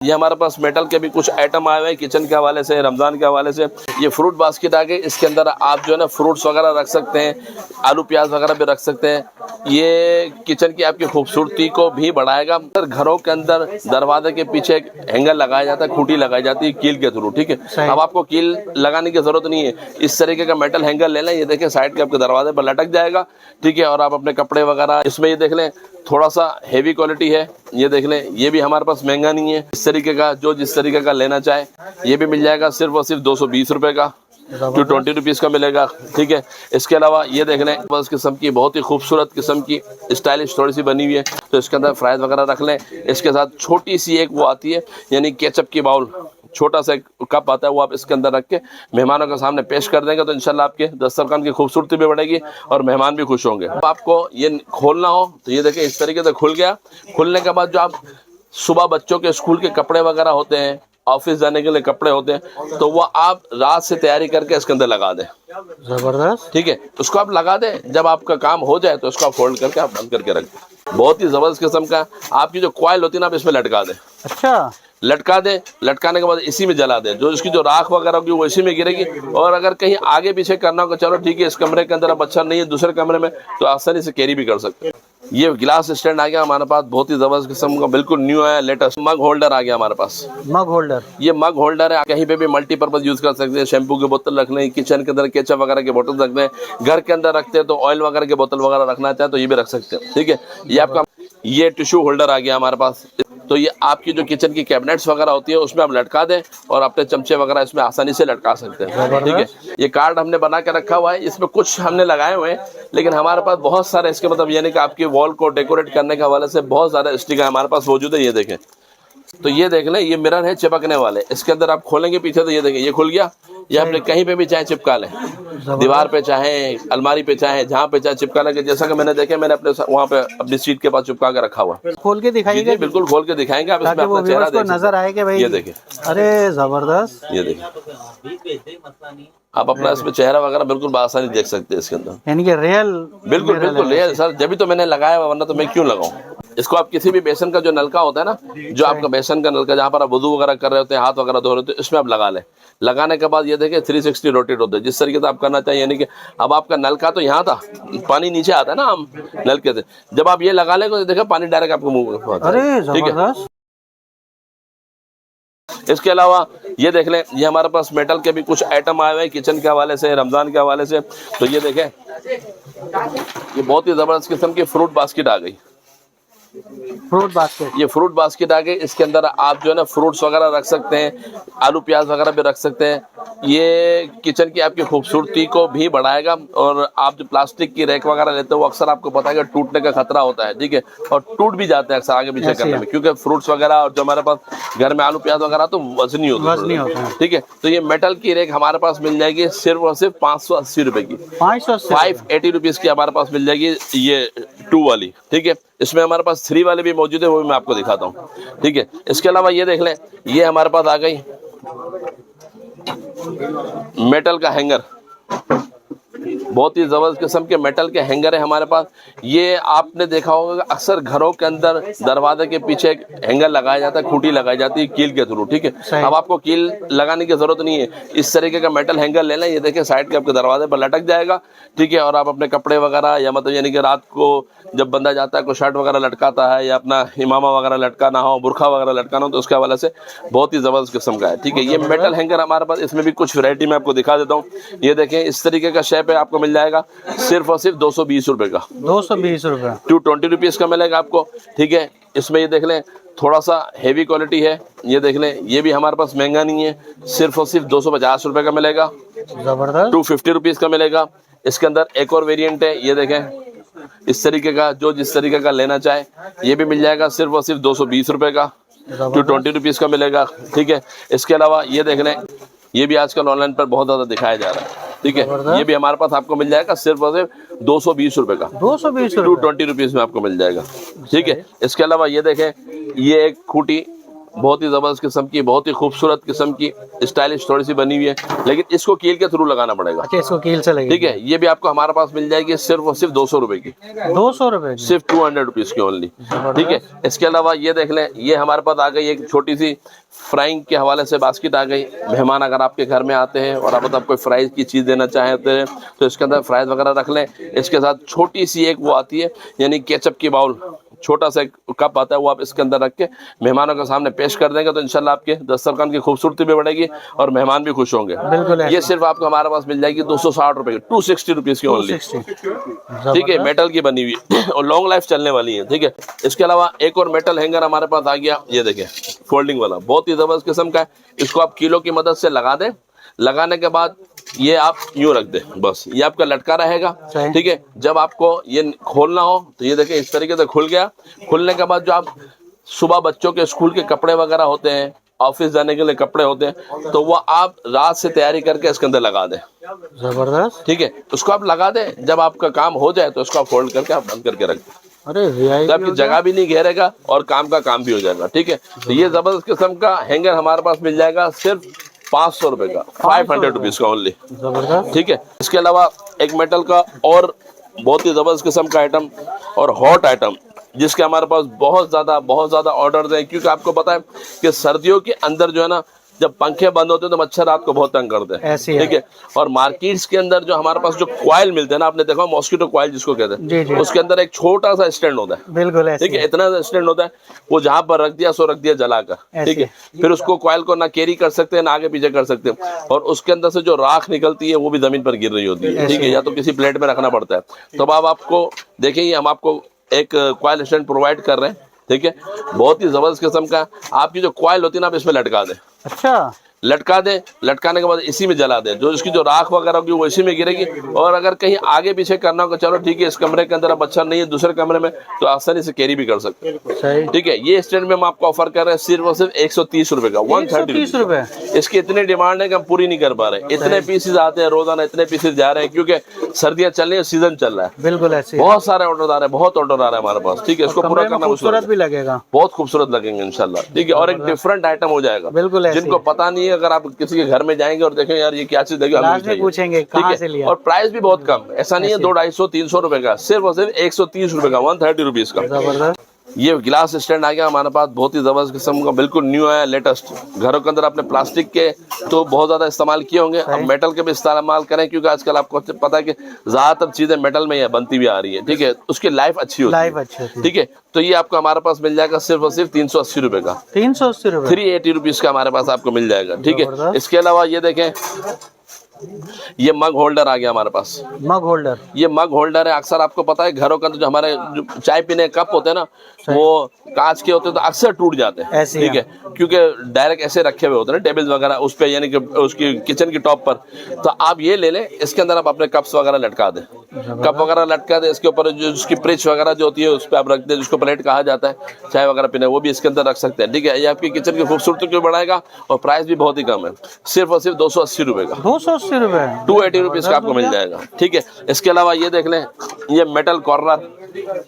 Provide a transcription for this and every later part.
ये हमारे पास मेटल के भी कुछ आइटम आए हुए हैं किचन के हवाले से, रमजान के हवाले से। ये फ्रूट बास्केट आ गई, इसके अंदर आप जो है ना फ्रूट्स वगैरह रख सकते हैं, आलू प्याज वगैरह भी रख सकते हैं। ये किचन की आपकी खूबसूरती को भी बढ़ाएगा। घरों के अंदर दरवाजे के पीछे एक हैंगर लगाया जाता है, खूंटी लगाई जाती है कील के थ्रू, ठीक है। अब आपको कील लगाने की जरूरत नहीं है, इस तरीके का मेटल हैंगर ले लें। ये देखें साइड के आपके दरवाजे पर लटक जाएगा, ठीक है। और आप अपने कपड़े वगैरह इसमें, ये देख लें थोड़ा सा हेवी क्वालिटी है, ये देख लें। ये भी हमारे पास महंगा नहीं है, इस तरीके का जो जिस तरीके का लेना चाहे ये भी मिल जाएगा। सिर्फ और सिर्फ 220 रुपए का, 220 रुपीज़ का मिलेगा, ठीक है। इसके अलावा ये देख लें बस किस्म की बहुत ही खूबसूरत किस्म की स्टाइलिश थोड़ी सी बनी हुई है, तो इसके अंदर फ्राइज वगैरह रख लें। इसके साथ छोटी सी एक वो आती है यानी केचप की बाउल, छोटा सा एक कप आता है, वो आप इसके अंदर रख के मेहमानों के सामने पेश कर देंगे तो इंशाल्लाह आपके दस्तरखान की खूबसूरती भी बढ़ेगी और मेहमान भी खुश होंगे। अब आपको ये खोलना हो तो ये देखें इस तरीके से खुल गया। खुलने के बाद जो आप सुबह बच्चों के स्कूल के कपड़े वगैरह होते हैं, ऑफिस जाने के लिए कपड़े होते हैं, तो वो आप रात से तैयारी करके इसके अंदर लगा दें। जबरदस्त, ठीक है, उसको आप लगा दें, जब आपका काम हो जाए तो उसको आप फोल्ड करके आप बंद करके रख दें। बहुत ही जबरदस्त किस्म का आपकी जो कॉइल होती है ना, आप इसमें लटका दें। अच्छा, लटका दें, लटकाने के बाद इसी में जला दें, जो इसकी जो राख वगैरह होगी वो इसी में गिरेगी। और अगर कहीं आगे पीछे करना होगा, चलो ठीक है इस कमरे के अंदर अब अच्छा नहीं है, दूसरे कमरे में, तो आसानी से कैरी भी कर सकते हैं। ये गिलास स्टैंड आ गया हमारे पास, बहुत ही जबरदस्त किस्म का, बिल्कुल न्यू है, लेटेस्ट। मग होल्डर आ गया हमारे पास, मग होल्डर। ये मग होल्डर है, कहीं पे भी मल्टीपर्पज यूज कर सकते हैं। शैम्पू की बोतल रख लें, किचन के अंदर केचप वगैरह की बोतल रख लें, घर के अंदर रखते हैं तो ऑयल वगैरह की बोतल वगैरह रखना चाहे तो ये भी रख सकते हैं, ठीक है। ये आपका ये टिश्यू होल्डर आ गया हमारे पास, तो ये आपकी जो किचन की कैबिनेट्स वगैरह होती है उसमें आप लटका दें और अपने चमचे वगैरह इसमें आसानी से लटका सकते हैं, ठीक है। ये कार्ड हमने बना के रखा हुआ है, इसमें कुछ हमने लगाए हुए हैं, लेकिन हमारे पास बहुत सारे इसके मतलब यानी कि आपकी वॉल को डेकोरेट करने के हवाले से बहुत सारे स्टिकर हमारे पास मौजूद है। ये देखें, तो ये देख लें, ये मिरर है चिपकने वाले, इसके अंदर आप खोलेंगे पीछे तो ये देखें ये खुल गया। ये आपने कहीं पे भी चाहे चिपका लें, दीवार पे चाहे अलमारी पे चाहे जहाँ पे चाहे चिपका लें। जैसा कि मैंने देखे, मैंने अपने वहाँ पे अपनी सीट के पास चिपका के रखा हुआ। खोल के दिखाइएगा, बिल्कुल खोल के दिखाएंगे आप, इसमें अपना चेहरा देख नजर आए कि भाई ये देखें। अरे जबरदस्त, ये देखें, आप अपना इसमें चेहरा वगैरह बिल्कुल आसानी देख सकते हैं इसके अंदर, यानी कि रियल। बिल्कुल बिल्कुल रियल सर, जब भी तो मैंने लगाया हुआ, वरना तो मैं क्यों लगाऊं। इसको आप किसी भी बेसन का जो नलका होता है ना, जो आपका बेसन का नलका जहाँ पर आप वुदू वगैरह कर रहे होते हैं, हाथ वगैरह धो रहे होते हैं, इसमें आप लगा लें। लगाने के बाद ये देखिए 360 रोटेट होता है, जिस तरीके से आप करना चाहिए। यानी कि अब आपका नलका तो यहाँ था, पानी नीचे आता है ना हम नलके से, जब आप ये लगा लेंगे तो देखो पानी डायरेक्ट आपको मुंह में आता है। अरे ठीक है, जबरदस्त। इसके अलावा ये देख लें, ये हमारे पास मेटल के भी कुछ आइटम आए हुए हैं किचन के हवाले से, रमजान के हवाले से। तो ये देखें, ये बहुत ही जबरदस्त किस्म की फ्रूट बास्केट आ गई। फ्रूट बास्केट, ये फ्रूट बास्केट आ गई, इसके अंदर आप जो है ना फ्रूट्स वगैरह रख सकते हैं, आलू प्याज वगैरह भी रख सकते हैं। ये किचन की आपकी खूबसूरती को भी बढ़ाएगा। और आप जो प्लास्टिक की रैक वगैरह लेते हो, अक्सर आपको पता है कि टूटने का खतरा होता है, ठीक है, और टूट भी जाते हैं अक्सर आगे पीछे करने में, क्योंकि फ्रूट्स वगैरह और जो हमारे पास घर में आलू प्याज वगैरह तो वजनी होते हैं, ठीक है। तो ये मेटल की रैक हमारे पास मिल जाएगी सिर्फ और सिर्फ 580 रुपए की, 580 रुपीज़ की हमारे पास मिल जाएगी, ये 2 वाली, ठीक है। इसमें हमारे पास 3 वाले भी मौजूद है, वो भी मैं आपको दिखाता हूँ, ठीक है। इसके अलावा ये देख लें, ये हमारे पास आ गई मेटल का हैंगर, बहुत ही जबरदस्त किस्म के मेटल के हैंगर है हमारे पास। ये आपने देखा होगा अक्सर घरों के अंदर दरवाजे के पीछे एक हैंगर लगाया जाता है, खूंटी लगाई जाती है कील के थ्रू, ठीक है। अब आपको कील लगाने की जरूरत नहीं है, इस तरीके का मेटल हैंगर ले लें। ये देखिए साइड के आपके दरवाजे पर लटक जाएगा, ठीक है। और आप अपने कपड़े वगैरह या मतलब यानी कि रात को जब बंदा जाता है, कोई शर्ट वगैरह लटकाता है या अपना इमामा वगैरह लटकाना हो, बुरखा वगैरह लटकाना हो, तो उसके हवाले से बहुत ही जबरदस्त किस्म का है, ठीक है। ये मेटल हैंगर हमारे पास, इसमें भी कुछ वैरायटी मैं आपको दिखा देता हूँ। ये देखें इस तरीके का शेप है, आपको मिल जाएगा सिर्फ और सिर्फ 220 रुपए का, 220 रुपए, 220 रुपीज़ का मिलेगा आपको, ठीक है। इसमें ये देख लें थोड़ा सा हेवी क्वालिटी है, ये देख लें, ये भी हमारे पास महंगा नहीं है, सिर्फ और सिर्फ 250 रुपए का मिलेगा, जबरदस्त, 250 रुपीज़ का मिलेगा। इसके अंदर एक और वेरिएंट है, ये देखें इस तरीके का, जो जिस तरीके का लेना चाहे ये भी मिल जाएगा, सिर्फ और सिर्फ 220 रुपए का, 220 रुपीज़ का मिलेगा, ठीक है। इसके अलावा ये देख लें, ये भी आजकल ऑनलाइन पर बहुत ज़्यादा दिखाया जा रहा है, ठीक है। ये भी हमारे पास आपको मिल जाएगा सिर्फ और सिर्फ 220 रुपए का, 220 220 रुपीज़ में आपको मिल जाएगा, ठीक है। इसके अलावा ये देखें, ये एक खूंटी बहुत ही जबरदस्त किस्म की, बहुत ही खूबसूरत किस्म की, स्टाइलिश थोड़ी सी बनी हुई है, लेकिन इसको कील के थ्रू लगाना पड़ेगा। अच्छा, इसको कील से लगेगी। ठीक है, ये भी आपको हमारे पास मिल जाएगी सिर्फ और सिर्फ 200 रुपए की, 200 रुपए की, सिर्फ 200 रुपीज की ओनली। ठीक है, इसके अलावा ये देख लें, ये हमारे पास आ गई एक छोटी सी फ्राइंग के हवाले से बास्केट आ गई। मेहमान अगर आपके घर में आते हैं और आप मतलब कोई फ्राइज की चीज़ देना चाहते हैं तो इसके अंदर फ्राइज वगैरह रख लें। इसके साथ छोटी सी एक वो आती है, यानी केचप की बाउल, छोटा सा एक कप आता है, वो आप इसके अंदर रख के मेहमानों के सामने पेश कर देंगे तो इंशाल्लाह आपके दस्तरखान की खूबसूरती भी बढ़ेगी और मेहमान भी खुश होंगे। बिल्कुल ये सिर्फ आपको हमारे पास मिल जाएगी 260 रुपए की, 260 रुपीज की ओनली। ठीक है, मेटल की बनी हुई और लॉन्ग लाइफ चलने वाली है। ठीक है, इसके अलावा एक और मेटल हैंगर हमारे पास आ गया, ये देखिए फोल्डिंग वाला, बहुत ही जबरदस्त किस्म का है। इसको आप किलो की मदद से लगा दें, लगाने के बाद ये आप यूं रख दें, बस ये आपका लटका रहेगा। ठीक है, जब आपको ये खोलना हो तो ये देखिए इस तरीके से खुल गया। खुलने के बाद जो आप सुबह बच्चों के स्कूल के कपड़े वगैरह होते हैं, ऑफिस जाने के लिए कपड़े होते हैं, तो वो आप रात से तैयारी करके इसके अंदर लगा दें। जबरदस्त। ठीक है, उसको आप लगा दें, जब आपका काम हो जाए तो उसको आप फोल्ड करके आप बंद करके रख दें। अरे तो आपकी जगह भी नहीं घेरेगा और काम का काम भी हो जाएगा। ठीक है, तो ये जबरदस्त किस्म का हैंगर हमारे पास मिल जाएगा सिर्फ 500 रुपए का, 500 रुपीज का ओनली। जबरदस्त। ठीक है, इसके अलावा एक मेटल का और बहुत ही जबरदस्त किस्म का आइटम और हॉट आइटम, जिसके हमारे पास बहुत ज्यादा ऑर्डर हैं, क्योंकि आपको पता है कि सर्दियों के अंदर जो है ना, जब पंखे बंद होते हैं तो मच्छर रात को बहुत तंग करते हैं। ठीक है, और मार्केट्स के अंदर जो हमारे पास जो कॉइल मिलते हैं ना, आपने देखा मॉस्किटो कॉइल जिसको कहते हैं, उसके अंदर एक छोटा सा स्टैंड होता है। बिल्कुल। ठीक है, इतना सा स्टैंड होता है, वो जहां पर रख दिया सो रख दिया जलाकर। ठीक है, फिर उसको कॉइल को ना कैरी कर सकते हैं ना आगे पीछे कर सकते हैं, और उसके अंदर से जो राख निकलती है वो भी जमीन पर गिर रही होती है। ठीक है, या तो किसी प्लेट में रखना पड़ता है। तो अब आपको देखेंगे, हम आपको एक कॉइल स्टैंड प्रोवाइड कर रहे हैं। ठीक है, बहुत ही जबरदस्त किस्म का, आपकी जो कॉइल होती है ना, आप इसमें लटका दें। अच्छा, लटका दें, लटकाने के बाद इसी में जला दें, जो इसकी जो राख वगैरह होगी वो इसी में गिरेगी। और अगर कहीं आगे पीछे करना होगा, चलो ठीक है, इस कमरे के अंदर अब अच्छा नहीं है, दूसरे कमरे में, तो आसानी से कैरी भी कर सकते हैं। ठीक है, ये स्टैंड में हम आपको ऑफर कर रहे हैं सिर्फ और सिर्फ 130 रुपए का, 130 रुपए। इसकी इतनी डिमांड है कि हम पूरी नहीं कर पा रहे। इतने पीसेज आते हैं रोजाना, इतने पीसेज जा रहे हैं, क्योंकि सर्दियां चल रही है, सीजन चल रहा है। बिल्कुल ऐसे बहुत सारे ऑर्डर आ रहे हैं, बहुत ऑर्डर आ रहे हैं हमारे पास। ठीक है, इसको पूरा करना खूबसूरत भी लगेगा, बहुत खूबसूरत लगेंगे इंशाल्लाह। ठीक है, और एक डिफरेंट आइटम हो जाएगा। बिल्कुल, जिनको पता नहीं है, अगर आप किसी के घर में जाएंगे और देखें यार ये क्या चीज देखिए, हम पूछेंगे कहाँ से लिया। और प्राइस भी बहुत कम, ऐसा नहीं है 200, 250, 300 रुपए का, सिर्फ और सिर्फ 130 रुपए का, 130 रुपीज का। जबरदस्त। ये गिलास स्टैंड आ गया हमारे पास, बहुत ही जबरदस्त किस्म का, बिल्कुल न्यू है, लेटेस्ट। घरों के अंदर आपने प्लास्टिक के तो बहुत ज्यादा इस्तेमाल किए होंगे, अब मेटल के भी इस्तेमाल करें, क्योंकि आजकल आपको पता है कि ज्यादातर चीजें मेटल में ही बनती भी आ रही है। ठीक है, उसकी लाइफ अच्छी होती है। ठीक है, तो ये आपको हमारे पास मिल जाएगा सिर्फ और सिर्फ 380 रुपए का, 380 रुपए, 380 रुपीज का हमारे पास आपको मिल जाएगा। ठीक है, इसके अलावा ये देखें, ये मग होल्डर आ गया हमारे पास। मग होल्डर, ये मग होल्डर है। अक्सर आपको पता है घरों के अंदर जो हमारे जो चाय पीने के कप होते हैं ना, वो कांच के होते हैं, तो अक्सर टूट जाते हैं। ठीक है, क्योंकि डायरेक्ट ऐसे रखे हुए होते हैं ना टेबल्स वगैरह उस पे, यानी कि उसकी किचन की टॉप पर। तो आप ये ले लें, इसके अंदर आप अपने कप्स वगैरह लटका दें, कप वगैरह लटका दें। इसके ऊपर जो उसकी प्रिच वगैरह जो होती है उस पर आप रख दें, जिसको प्लेट कहा जाता है चाय वगैरह पीने, वो भी इसके अंदर रख सकते हैं। ठीक है, ये आपकी किचन की खूबसूरती को बढ़ाएगा और प्राइस भी बहुत ही कम है, सिर्फ और सिर्फ 280 रुपए का, 280 रुपए, 280 रुपीज का आपको मिल जाएगा। ठीक है, इसके अलावा ये देख लें, ये मेटल कॉर्नर,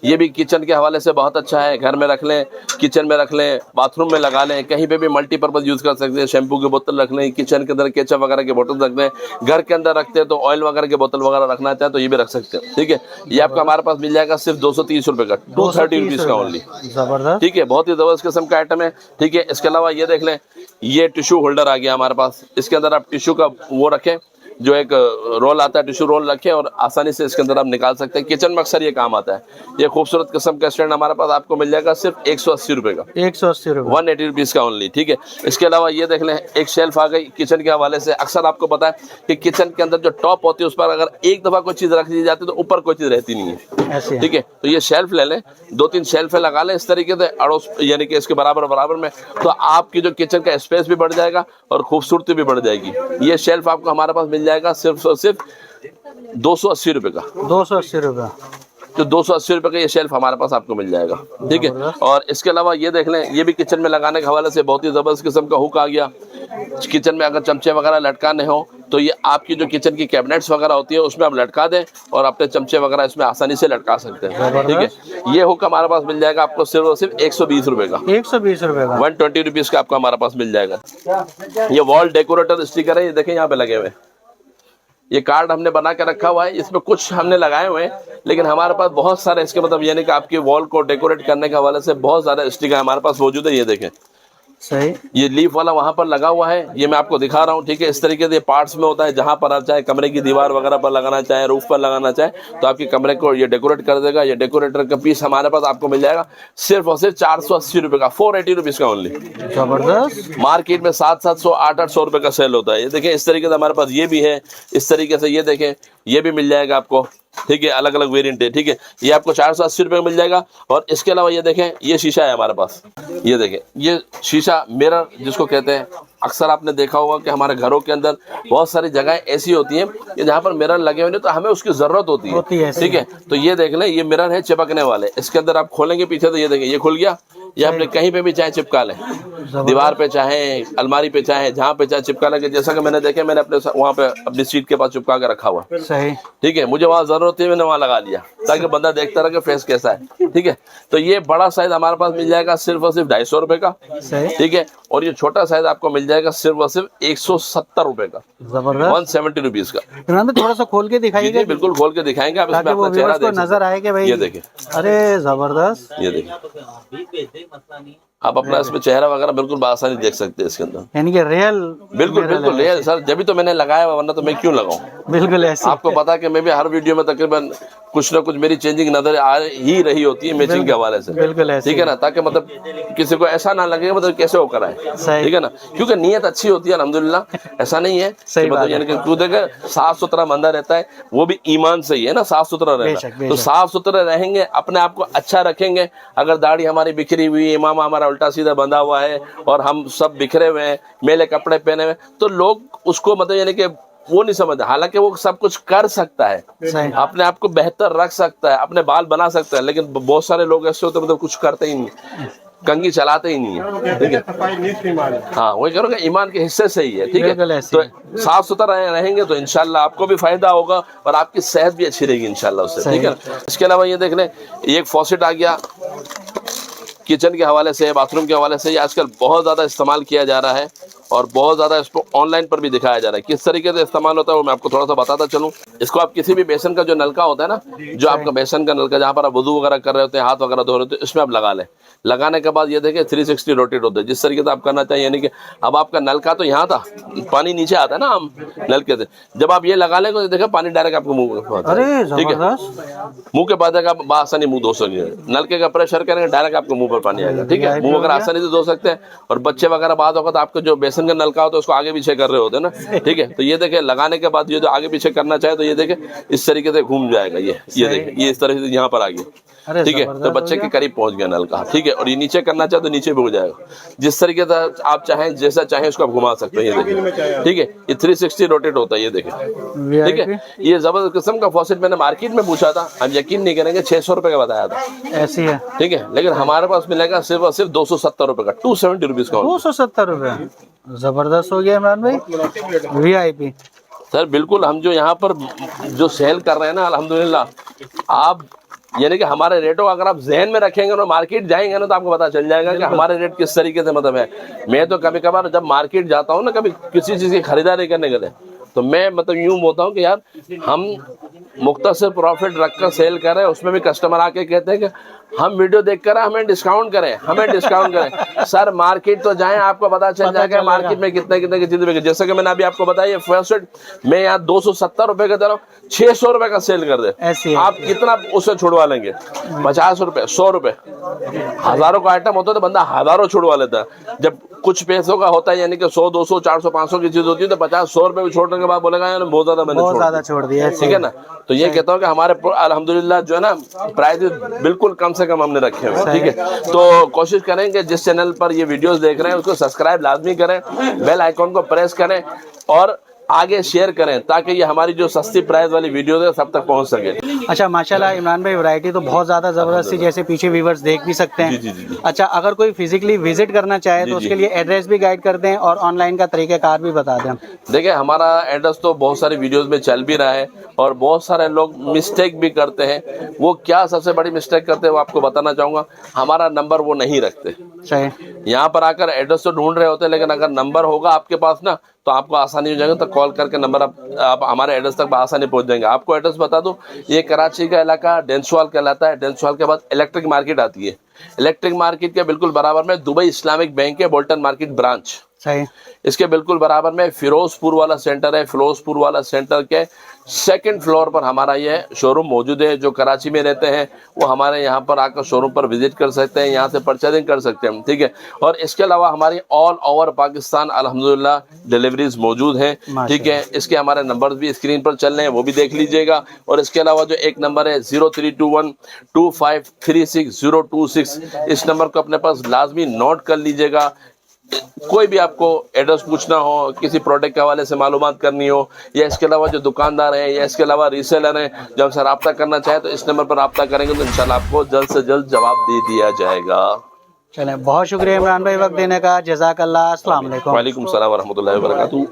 ये भी किचन के हवाले से बहुत अच्छा है। घर में रख लें, किचन में रख लें, बाथरूम में लगा लें, कहीं पे भी मल्टीपर्पज यूज कर सकते हैं। शैम्पू की बोतल रख लें, किचन के अंदर केचप वगैरह की बोतल रख लें, घर के अंदर रखते हैं तो ऑयल वगैरह की बोतल वगैरह रखना चाहे तो ये भी रख सकते हैं। ठीक है, ये आपका हमारे पास मिल जाएगा सिर्फ 230 रुपए का, 230 रुपीज का ओनली। जबरदस्त। ठीक है, बहुत ही जबरदस्त किस्म का आइटम है। ठीक है, इसके अलावा ये देख लें, ये टिश्यू होल्डर आ गया हमारे पास। इसके अंदर आप टिश्यू का वो रखें, जो एक रोल आता है, टिश्यू रोल रखें और आसानी से इसके अंदर आप निकाल सकते हैं। किचन में अक्सर ये काम आता है। ये खूबसूरत किस्म का स्टैंड हमारे पास आपको मिल जाएगा सिर्फ 180 रुपए का, 180 रुपए, 180 रुपीज का ओनली। ठीक है, इसके अलावा ये देख लें, एक शेल्फ आ गई किचन के हवाले से। अक्सर आपको पता है कि किचन के अंदर जो टॉप होती है उस पर अगर एक दफा कोई चीज रख दी जाती है तो ऊपर कोई चीज रहती नहीं है। ठीक है, तो ये शेल्फ ले लें, 2-3 शेल्फ लगा लें इस तरीके से अड़ोस, यानी कि इसके बराबर में, तो आपकी जो किचन का स्पेस भी बढ़ जाएगा और खूबसूरती भी बढ़ जाएगी। ये शेल्फ आपको हमारे पास मिल जाएगा सिर्फ 280 रुपए का, 280 रुपए, तो 280 रुपए का ये शेल्फ हमारे पास आपको मिल जाएगा। ठीक है, और इसके अलावा ये देख लें, ये भी किचन में लगाने के हवाले से बहुत ही जबरदस्त किस्म का हुक आ गया। किचन में अगर चमचे वगैरह लटकाने हो तो ये आपकी जो किचन की कैबिनेट्स वगैरह होती है उसमें आप लटका दें और अपने चमचे वगैरह इसमें आसानी से लटका सकते हैं। ठीक है, ये हुक हमारे पास मिल जाएगा आपको सिर्फ और सिर्फ 120 रुपए का। 120 रुपए का। 120 रुपीज का आपको हमारे पास मिल जाएगा। ये वॉल डेकोरेटर स्टिकर है, ये देखें यहाँ पे लगे हुए। ये कार्ड हमने बना के रखा हुआ है, इसमें कुछ हमने लगाए हुए हैं, लेकिन हमारे पास बहुत सारे इसके मतलब यानी कि आपकी वॉल को डेकोरेट करने के हवाले से बहुत सारे स्टिकर हमारे पास मौजूद है। ये देखें, सही। ये लीफ वाला वहां पर लगा हुआ है, ये मैं आपको दिखा रहा हूँ। ठीक है, इस तरीके से पार्ट्स में होता है, जहां पर आप चाहे कमरे की दीवार वगैरह पर लगाना चाहे, रूफ पर लगाना चाहे, तो आपके कमरे को ये डेकोरेट कर देगा। ये डेकोरेटर का पीस हमारे पास आपको मिल जाएगा सिर्फ और सिर्फ 480 रुपए का, 480 रुपीज का ओनली। जबरदस्त। मार्केट में 700-700 800-800 रुपए का सेल होता है। ये देखें, इस तरीके से हमारे पास ये भी है, इस तरीके से ये देखें, ये भी मिल जाएगा आपको। ठीक है, अलग अलग वेरिएंट है। ठीक है, ये आपको 480 रुपए का मिल जाएगा। और इसके अलावा ये देखें, ये शीशा है हमारे पास। ये देखें, ये शीशा मिरर जिसको कहते हैं, अक्सर आपने देखा होगा कि हमारे घरों के अंदर बहुत सारी जगहें ऐसी होती हैं कि जहाँ पर मिरर लगे हुए नहीं तो हमें उसकी जरूरत होती है। ठीक है, तो ये देख लें, ये मिरर है चिपकने वाले। इसके अंदर आप खोलेंगे पीछे तो ये देखें, ये खुल गया। ये आपने कहीं पे भी चाहे चिपका लें, दीवार पे चाहे अलमारी पे चाहे जहाँ पे चाहे चिपका लें। जैसा कि मैंने देखे, मैंने अपने वहाँ पे अपनी सीट के पास चिपका के रखा हुआ। सही। ठीक है, मुझे वहाँ जरूरत थी, मैंने वहाँ लगा लिया ताकि बंदा देखता रहे कि फेस कैसा है। ठीक है, तो ये बड़ा साइज हमारे पास मिल जाएगा सिर्फ और सिर्फ 250 रुपए का। ठीक है, और ये छोटा साइज आपको मिल जाएगा सिर्फ और सिर्फ 170 रुपए का। जबरदस्त। 170 रुपीज का। इमरान भाई थोड़ा सा खोल के दिखाइएगा। बिल्कुल खोल के दिखाएंगे आप, इसमें ताकि वो अपना चेहरा व्यूअर्स को नजर आए कि भाई। ये देखें, अरे जबरदस्त। ये देखें, आप अपना इसमें चेहरा वगैरह बिल्कुल बासानी देख सकते हैं इसके अंदर। यानी कि रियल। बिल्कुल बिल्कुल रियल सर, जब भी तो मैंने लगाया हुआ, वरना तो मैं क्यों लगाऊं। बिल्कुल ऐसे। आपको पता है कि मैं भी हर वीडियो में तकरीबन कुछ ना कुछ मेरी चेंजिंग नजर आ ही रही होती है मैचिंग के हवाले से। बिल्कुल ऐसे। ठीक है ना, ताकि मतलब किसी को ऐसा ना लगे मतलब कैसे हो कर आए। ठीक है ना, क्योंकि नीयत अच्छी होती है अल्हम्दुलिल्लाह, ऐसा नहीं है मतलब यानी कि तू देखे साफ सुथरा बंदा रहता है, वो भी ईमान से ही है ना, साफ सुथरा रहता है। तो साफ सुथरे रहेंगे, अपने आप को अच्छा रखेंगे। अगर दाढ़ी हमारी बिखरी हुई है, इमामा हमारा उल्टा सीधा बंधा हुआ है और हम सब बिखरे हुए हैं, मेले कपड़े पहने हुए, तो लोग उसको मतलब यानी कि वो नहीं समझते। हालांकि वो सब कुछ कर सकता है, अपने आप को बेहतर रख सकता है, अपने बाल बना सकता है, लेकिन बहुत सारे लोग ऐसे होते मतलब कुछ करते ही नहीं, कंघी चलाते ही नहीं है। ठीक है, हाँ वही करोगे, ईमान के हिस्से से ही है। ठीक है, तो साफ सुथरा रहेंगे तो इंशाल्लाह आपको भी फायदा होगा और आपकी सेहत भी अच्छी रहेगी इंशाल्लाह उससे। ठीक है, इसके अलावा ये देख लें, एक फॉसेट आ गया किचन के हवाले से, बाथरूम के हवाले से। ये आजकल बहुत ज़्यादा इस्तेमाल किया जा रहा है और बहुत ज़्यादा इसको ऑनलाइन पर भी दिखाया जा रहा है। किस तरीके से इस्तेमाल होता है वो मैं आपको थोड़ा सा बताता चलूँ। इसको आप किसी भी बेसन का जो नलका होता है ना, जो आपका बेसन का नलका जहाँ पर आप वुज़ू वगैरह कर रहे होते हैं, हाथ वगैरह धो रहे होते हैं, इसमें आप लगा लें। लगाने के बाद ये देखिए 360 रोटेट होता है, जिस तरीके से आप करना चाहिए। यानी कि अब आपका नलका तो यहाँ था, पानी नीचे आता है ना हम नलके से, जब आप ये लगा लेंगे तो देखिए पानी डायरेक्ट आपको मुंह में आता है। ठीक है, मुंह के बाद आप आसानी मुंह धो सकेंगे। नलके का प्रेशर करेंगे डायरेक्ट आपको मुंह पर पानी आएगा। ठीक है, मुंह वगैरह आसानी से धो सकते हैं। और बच्चे वगैरह बात होगा तो आपको जो बेसन का नलका होता है उसको आगे पीछे कर रहे होते हैं ना। ठीक है, तो ये देखें लगाने के बाद ये जो आगे पीछे करना चाहे तो ये देखें इस तरीके से घूम जाएगा। ये देखें, ये इस तरह से यहाँ पर आ गया। ठीक है, तो बच्चे के करीब पहुंच गया नलका। ठीक है, और ये नीचे करना चाहे तो नीचे भी हो जाएगा। जिस तरीके से आप चाहें, जैसा चाहें उसको आप घुमा सकते हैं। ये देखें, ठीक है, ये 360 रोटेट होता है। ये देखें, ठीक है, ये जबरदस्त किस्म का फॉसेट मैंने मार्केट में पूछा था, हम यकीन नहीं करेंगे 600 रुपए का बताया था। ऐसी है। ठीक है, लेकिन हमारे पास मिलेगा सिर्फ और सिर्फ 270 रुपए का, 270 रुपीज का। 270 रुपए, जबरदस्त हो गया इमरान भाई, VIP। सर बिल्कुल, हम जो यहाँ पर जो सेल कर रहे हैं ना अल्हम्दुलिल्लाह, आप यानी कि हमारे रेटों अगर आप जहन में रखेंगे ना, मार्केट जाएंगे ना तो आपको पता चल जाएगा कि हमारे रेट किस तरीके से मतलब है। मैं तो कभी कभार जब मार्केट जाता हूँ ना, कभी किसी चीज़ की खरीदारी करने के लिए, तो मैं मतलब यूँ बोलता हूँ कि यार हम मुख्तसर प्रॉफिट रखकर सेल कर रहे हैं, उसमें भी कस्टमर आके कहते हैं कि हम वीडियो देख कर हमें डिस्काउंट करें, हमें डिस्काउंट करें। सर मार्केट तो जाएं, आपको पता चल जाएगा मार्केट में कितने कितने की चीजें बिके। जैसे कि मैंने अभी आपको बताया, फर्स्ट मैं यहाँ 270 रुपए का दे रहा हूँ, 600 रुपए का सेल कर दे। आप कितना उससे छुड़वा लेंगे? 50 रुपए, 100 रुपए, हजारों का आइटम होता है तो बंदा हजारों छुड़वा लेता है। जब कुछ पैसों का होता है यानी कि 100, 200, 400, 500 की चीज होती है तो 50, 100 रुपए छोड़ने के बाद बोलेगा यार बहुत ज्यादा मैंने छोड़ दिया। ठीक है ना, तो ये कहता हूँ कि हमारे अल्हम्दुलिल्लाह जो है ना प्राइस बिल्कुल कम से कम हमने रखे हुए। ठीक है, तो कोशिश करें कि जिस चैनल पर ये वीडियोस देख रहे हैं उसको सब्सक्राइब लाजमी करें, बेल आइकॉन को प्रेस करें और आगे शेयर करें ताकि ये हमारी जो सस्ती प्राइस वाली वीडियो है सब तक पहुंच सके। अच्छा माशाल्लाह इमरान भाई, वैरायटी तो बहुत ज़्यादा ज़बरदस्त थी, जैसे पीछे व्यूवर्स देख भी सकते हैं। जी। अच्छा, अगर कोई फिजिकली विजिट करना चाहे तो उसके लिए एड्रेस भी गाइड कर दें और ऑनलाइन का तरीक़ाकार भी बता दें। देखिए, हमारा एड्रेस तो बहुत सारी वीडियोस में चल भी रहा है और बहुत सारे लोग मिस्टेक भी करते हैं। वो क्या सबसे बड़ी मिस्टेक करते हैं वो आपको बताना चाहूँगा। हमारा नंबर वो नहीं रखते। सही। यहाँ पर आकर एड्रेस तो ढूंढ रहे होते हैं, लेकिन अगर नंबर होगा आपके पास ना तो आपको आसानी हो जाएगा। तो कॉल करके नंबर आप हमारे एड्रेस तक आसानी पहुंच जाएंगे। आपको एड्रेस बता दूं, ये कराची का इलाका डेंसवाल कहलाता है। डेंसवाल के बाद इलेक्ट्रिक मार्केट आती है। इलेक्ट्रिक मार्केट के बिल्कुल बराबर में दुबई इस्लामिक बैंक है, बोल्टन मार्केट ब्रांच। सही। इसके बिल्कुल बराबर में फिरोजपुर वाला सेंटर है। फिरोजपुर वाला सेंटर के सेकंड फ्लोर पर हमारा ये शोरूम मौजूद है। जो कराची में रहते हैं वो हमारे यहाँ पर आकर शोरूम पर विजिट कर सकते हैं, यहाँ से परचेजिंग कर सकते हैं, ठीक है। और इसके अलावा हमारी ऑल ओवर पाकिस्तान अल्हम्दुलिल्लाह डिलीवरीज मौजूद हैं, ठीक है। इसके हमारे नंबर भी स्क्रीन पर चल रहे हैं, वो भी देख लीजिएगा। और इसके अलावा जो एक नंबर है 03212536 इस नंबर को अपने पास लाजमी नोट कर लीजिएगा। कोई भी आपको एड्रेस पूछना हो, किसी प्रोडक्ट के हवाले से मालूमात करनी हो, या इसके अलावा जो दुकानदार हैं या इसके अलावा रीसेलर हैं जो हमसे रब्ता करना चाहे तो इस नंबर पर रब्ता करेंगे तो इंशाल्लाह आपको जल्द से जल्द जवाब दे दिया जाएगा। चलें, बहुत शुक्रिया इमरान भाई वक्त देने का। जज़ाकल्लाह। अस्सलाम वालेकुम। वालेकुम सलाम व रहमतुल्लाहि व बरकातहू।